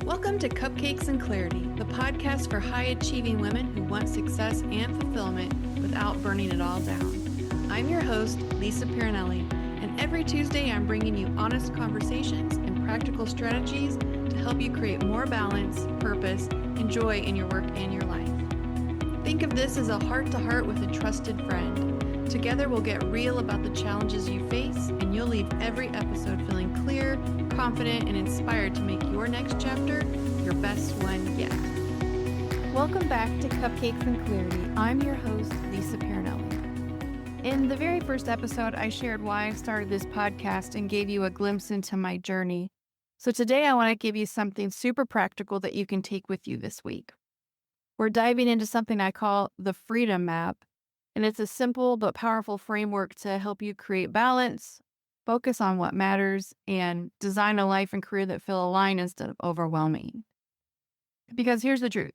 Welcome to Cupcakes and Clarity, the podcast for high-achieving women who want success and fulfillment without burning it all down. I'm your host, Lisa Piranelli, and every Tuesday I'm bringing you honest conversations and practical strategies to help you create more balance, purpose, and joy in your work and your life. Think of this as a heart-to-heart with a trusted friend. Together we'll get real about the challenges you face, and you'll leave every episode feeling clear, confident, and inspired to make your next chapter your best one yet. Welcome back to Cupcakes and Clarity. I'm your host, Lisa Piranelli. In the very first episode, I shared why I started this podcast and gave you a glimpse into my journey. So today I want to give you something super practical that you can take with you this week. We're diving into something I call the Freedom Map, and it's a simple but powerful framework to help you create balance, focus on what matters, and design a life and career that feel aligned instead of overwhelming. Because here's the truth.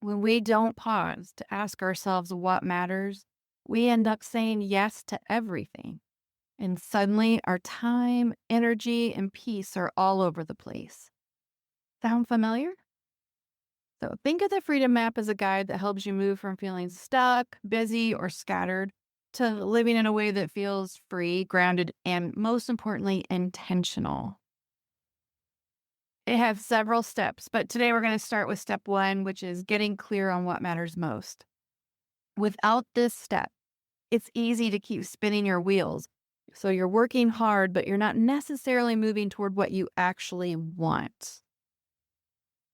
When we don't pause to ask ourselves what matters, we end up saying yes to everything. And suddenly our time, energy, and peace are all over the place. Sound familiar? So think of the Freedom Map as a guide that helps you move from feeling stuck, busy, or scattered to living in a way that feels free, grounded, and most importantly, intentional. It has several steps, but today we're going to start with step 1, which is getting clear on what matters most. Without this step, it's easy to keep spinning your wheels. So you're working hard, but you're not necessarily moving toward what you actually want.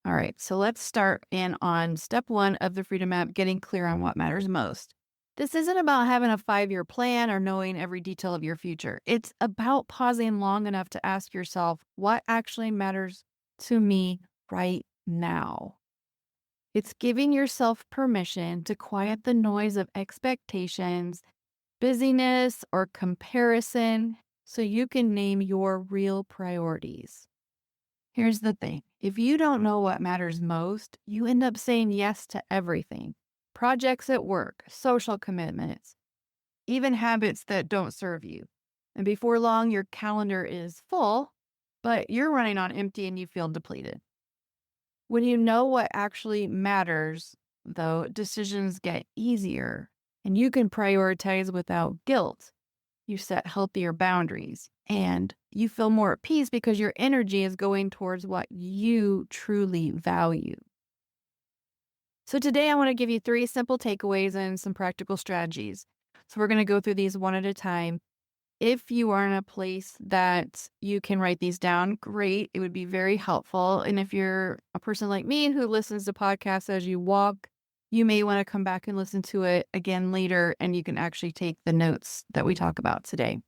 All right, so let's start in on step 1 of the Freedom Map, getting clear on what matters most. This isn't about having a 5-year plan or knowing every detail of your future. It's about pausing long enough to ask yourself, what actually matters to me right now? It's giving yourself permission to quiet the noise of expectations, busyness, or comparison so you can name your real priorities. Here's the thing. If you don't know what matters most, you end up saying yes to everything. Projects at work, social commitments, even habits that don't serve you. And before long, your calendar is full, but you're running on empty and you feel depleted. When you know what actually matters, though, decisions get easier and you can prioritize without guilt. You set healthier boundaries and you feel more at peace because your energy is going towards what you truly value. So today I want to give you 3 simple takeaways and some practical strategies. So we're going to go through these one at a time. If you are in a place that you can write these down, great. It would be very helpful. And if you're a person like me who listens to podcasts as you walk, you may want to come back and listen to it again later, and you can actually take the notes that we talk about today.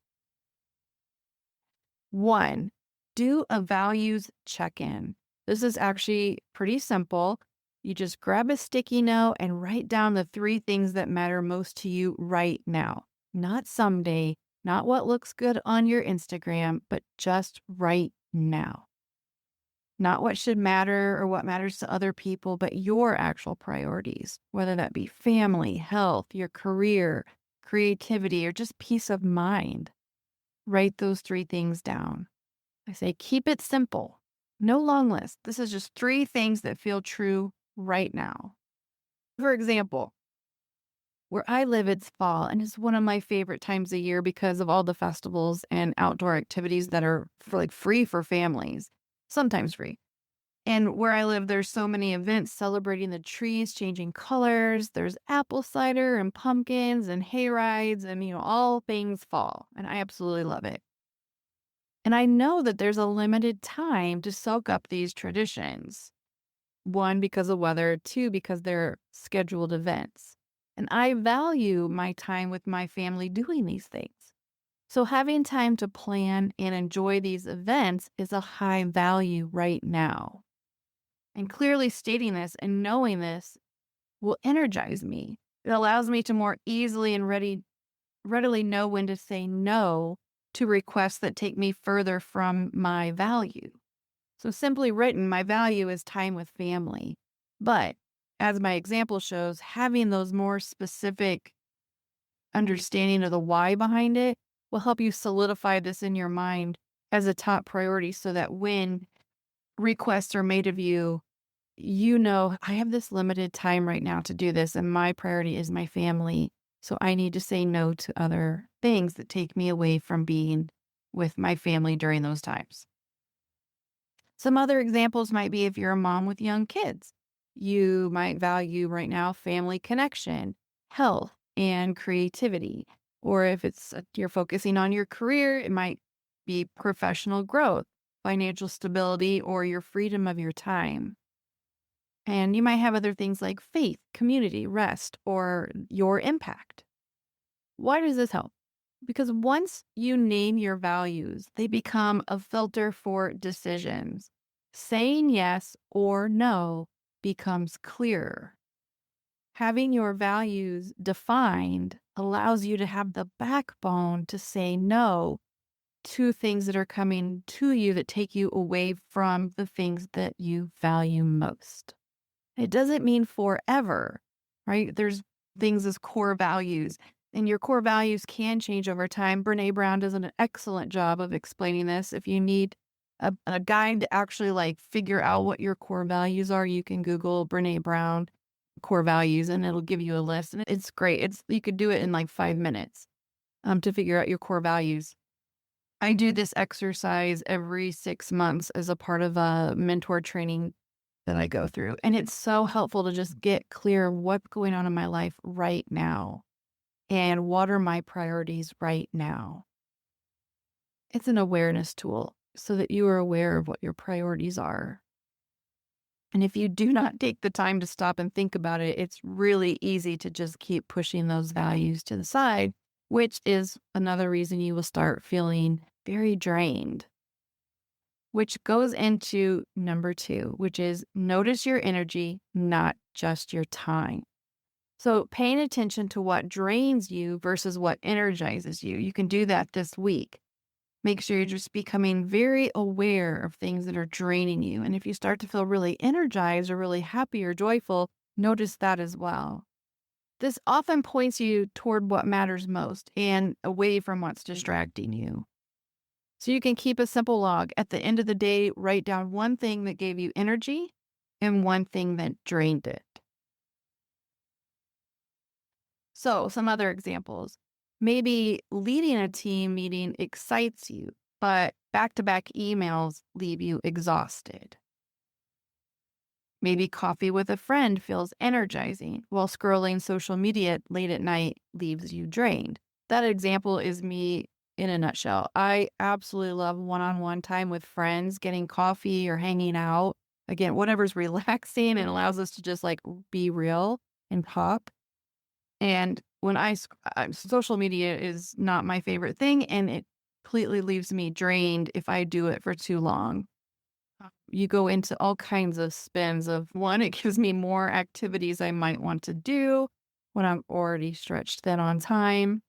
1, do a values check-in. This is actually pretty simple. You just grab a sticky note and write down the 3 things that matter most to you right now. Not someday, not what looks good on your Instagram, but just right now. Not what should matter or what matters to other people, but your actual priorities, whether that be family, health, your career, creativity, or just peace of mind. Write those 3 things down. I say keep it simple. No long list. This is just 3 things that feel true right now. For example, where I live, it's fall, and it's one of my favorite times of year because of all the festivals and outdoor activities that are free for families. Sometimes free. And where I live, there's so many events celebrating the trees changing colors. There's apple cider and pumpkins and hay rides and, all things fall. And I absolutely love it. And I know that there's a limited time to soak up these traditions. 1, because of weather. 2, because they're scheduled events. And I value my time with my family doing these things. So having time to plan and enjoy these events is a high value right now. And clearly stating this and knowing this will energize me. It allows me to more easily and readily know when to say no to requests that take me further from my value. So simply written, my value is time with family. But as my example shows, having those more specific understanding of the why behind it will help you solidify this in your mind as a top priority so that when requests are made of you, you know, I have this limited time right now to do this, and my priority is my family. So I need to say no to other things that take me away from being with my family during those times. Some other examples might be if you're a mom with young kids, you might value right now family connection, health, and creativity. Or if you're focusing on your career, it might be professional growth, financial stability, or your freedom of your time. And you might have other things like faith, community, rest, or your impact. Why does this help? Because once you name your values, they become a filter for decisions. Saying yes or no becomes clearer. Having your values defined allows you to have the backbone to say no to things that are coming to you that take you away from the things that you value most. It doesn't mean forever, right? There's things as core values, and your core values can change over time. Brene Brown does an excellent job of explaining this. If you need a guide to actually like figure out what your core values are, you can Google Brene Brown core values and it'll give you a list. And it's great. You could do it in like 5 minutes to figure out your core values. I do this exercise every 6 months as a part of a mentor training that I go through. And it's so helpful to just get clear what's going on in my life right now and what are my priorities right now. It's an awareness tool so that you are aware of what your priorities are. And if you do not take the time to stop and think about it, it's really easy to just keep pushing those values to the side, which is another reason you will start feeling very drained. Which goes into number 2, which is notice your energy, not just your time. So paying attention to what drains you versus what energizes you. You can do that this week. Make sure you're just becoming very aware of things that are draining you. And if you start to feel really energized or really happy or joyful, notice that as well. This often points you toward what matters most and away from what's distracting you. So you can keep a simple log. At the end of the day, write down one thing that gave you energy and one thing that drained it. So some other examples. Maybe leading a team meeting excites you, but back-to-back emails leave you exhausted. Maybe coffee with a friend feels energizing, while scrolling social media late at night leaves you drained. That example is me in a nutshell. I absolutely love one-on-one time with friends, getting coffee or hanging out. Again, whatever's relaxing and allows us to just like be real and talk. And when social media is not my favorite thing, and it completely leaves me drained if I do it for too long. You go into all kinds of spins of one, it gives me more activities I might want to do when I'm already stretched thin on time.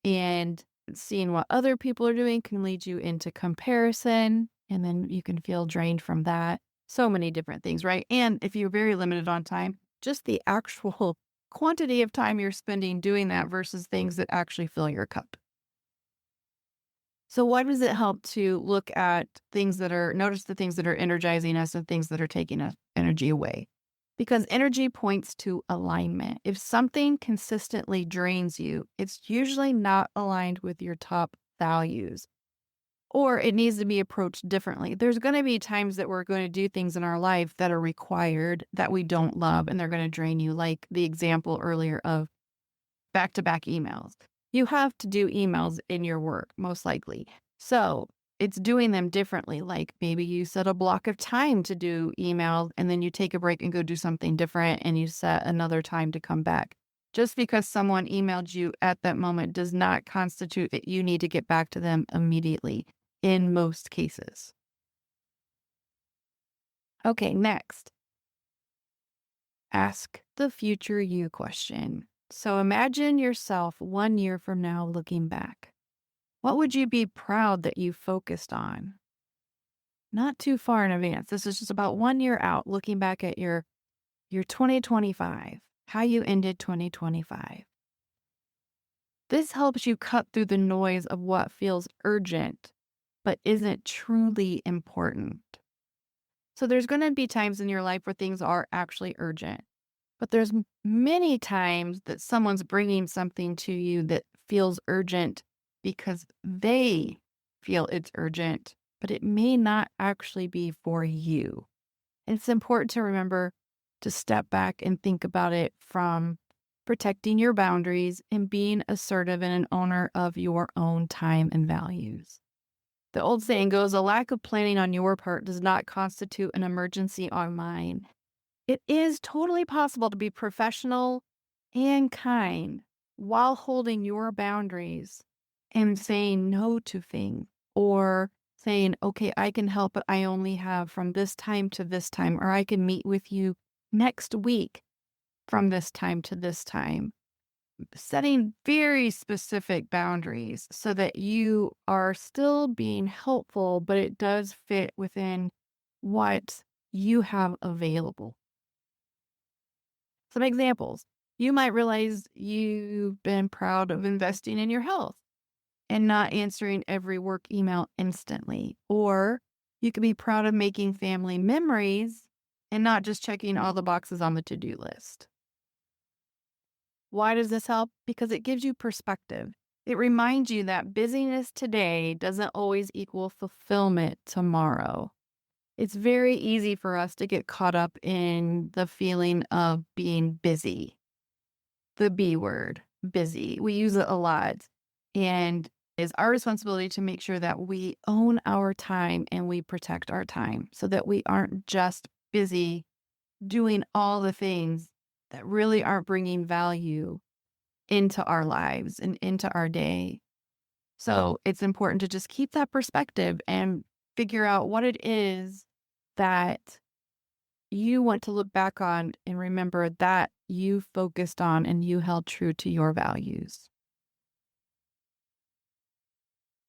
And seeing what other people are doing can lead you into comparison. And then you can feel drained from that. So many different things, right? And if you're very limited on time, just the actual quantity of time you're spending doing that versus things that actually fill your cup. So why does it help to look at notice the things that are energizing us and things that are taking us energy away? Because energy points to alignment. If something consistently drains you, it's usually not aligned with your top values, or it needs to be approached differently. There's going to be times that we're going to do things in our life that are required that we don't love, and they're going to drain you, like the example earlier of back-to-back emails. You have to do emails in your work, most likely. So it's doing them differently. Like maybe you set a block of time to do email and then you take a break and go do something different and you set another time to come back. Just because someone emailed you at that moment does not constitute that you need to get back to them immediately in most cases. Okay, next. Ask the future you question. So imagine yourself 1 year from now looking back. What would you be proud that you focused on? Not too far in advance. This is just about 1 year out, looking back at your 2025, how you ended 2025. This helps you cut through the noise of what feels urgent, but isn't truly important. So there's going to be times in your life where things are actually urgent, but there's many times that someone's bringing something to you that feels urgent because they feel it's urgent, but it may not actually be for you. It's important to remember to step back and think about it from protecting your boundaries and being assertive and an owner of your own time and values. The old saying goes, a lack of planning on your part does not constitute an emergency on mine. It is totally possible to be professional and kind while holding your boundaries and saying no to things, or saying, okay, I can help, but I only have from this time to this time, or I can meet with you next week from this time to this time. Setting very specific boundaries so that you are still being helpful, but it does fit within what you have available. Some examples. You might realize you've been proud of investing in your health and not answering every work email instantly. Or you could be proud of making family memories and not just checking all the boxes on the to-do list. Why does this help? Because it gives you perspective. It reminds you that busyness today doesn't always equal fulfillment tomorrow. It's very easy for us to get caught up in the feeling of being busy. The B word, busy. We use it a lot. And it's our responsibility to make sure that we own our time and we protect our time so that we aren't just busy doing all the things that really aren't bringing value into our lives and into our day. So it's important to just keep that perspective and figure out what it is that you want to look back on and remember that you focused on and you held true to your values.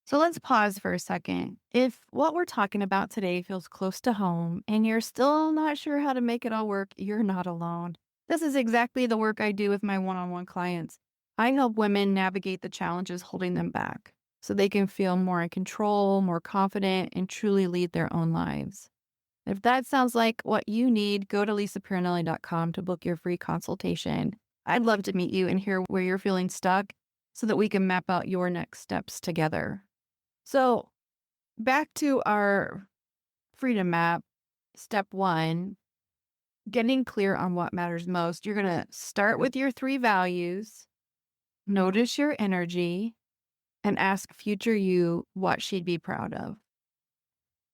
So let's pause for a second. If what we're talking about today feels close to home and you're still not sure how to make it all work, you're not alone. This is exactly the work I do with my one-on-one clients. I help women navigate the challenges holding them back so they can feel more in control, more confident, and truly lead their own lives. If that sounds like what you need, go to lisapiranelli.com to book your free consultation. I'd love to meet you and hear where you're feeling stuck so that we can map out your next steps together. So back to our freedom map, step 1, getting clear on what matters most. You're going to start with your 3 values, notice your energy, and ask future you what she'd be proud of.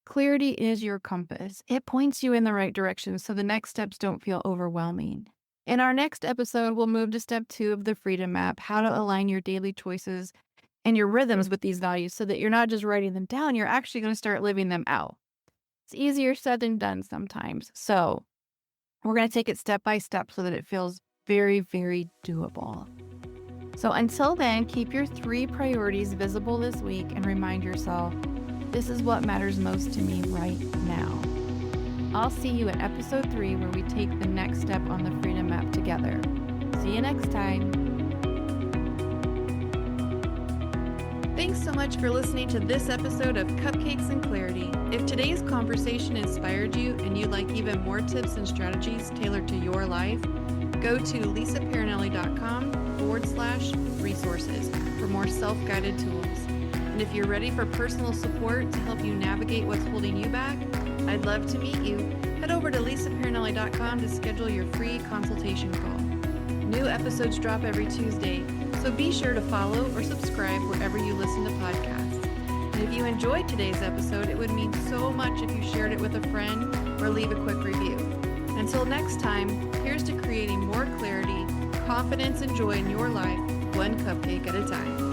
Clarity is your compass. It points you in the right direction so the next steps don't feel overwhelming. In our next episode, we'll move to step 2 of the freedom map, how to align your daily choices and your rhythms with these values so that you're not just writing them down, you're actually going to start living them out. It's easier said than done sometimes. So we're going to take it step by step so that it feels very, very doable. So until then, keep your 3 priorities visible this week and remind yourself, this is what matters most to me right now. I'll see you in episode 3 where we take the next step on the freedom map together. See you next time. Thanks so much for listening to this episode of Cupcakes and Clarity. If today's conversation inspired you and you'd like even more tips and strategies tailored to your life, go to lisapiranelli.com/resources for more self-guided tools. And if you're ready for personal support to help you navigate what's holding you back, I'd love to meet you. Head over to lisapiranelli.com to schedule your free consultation call. New episodes drop every Tuesday, so be sure to follow or subscribe wherever you listen to podcasts. And if you enjoyed today's episode, it would mean so much if you shared it with a friend or leave a quick review. Until next time, here's to creating more clarity, confidence, and joy in your life, one cupcake at a time.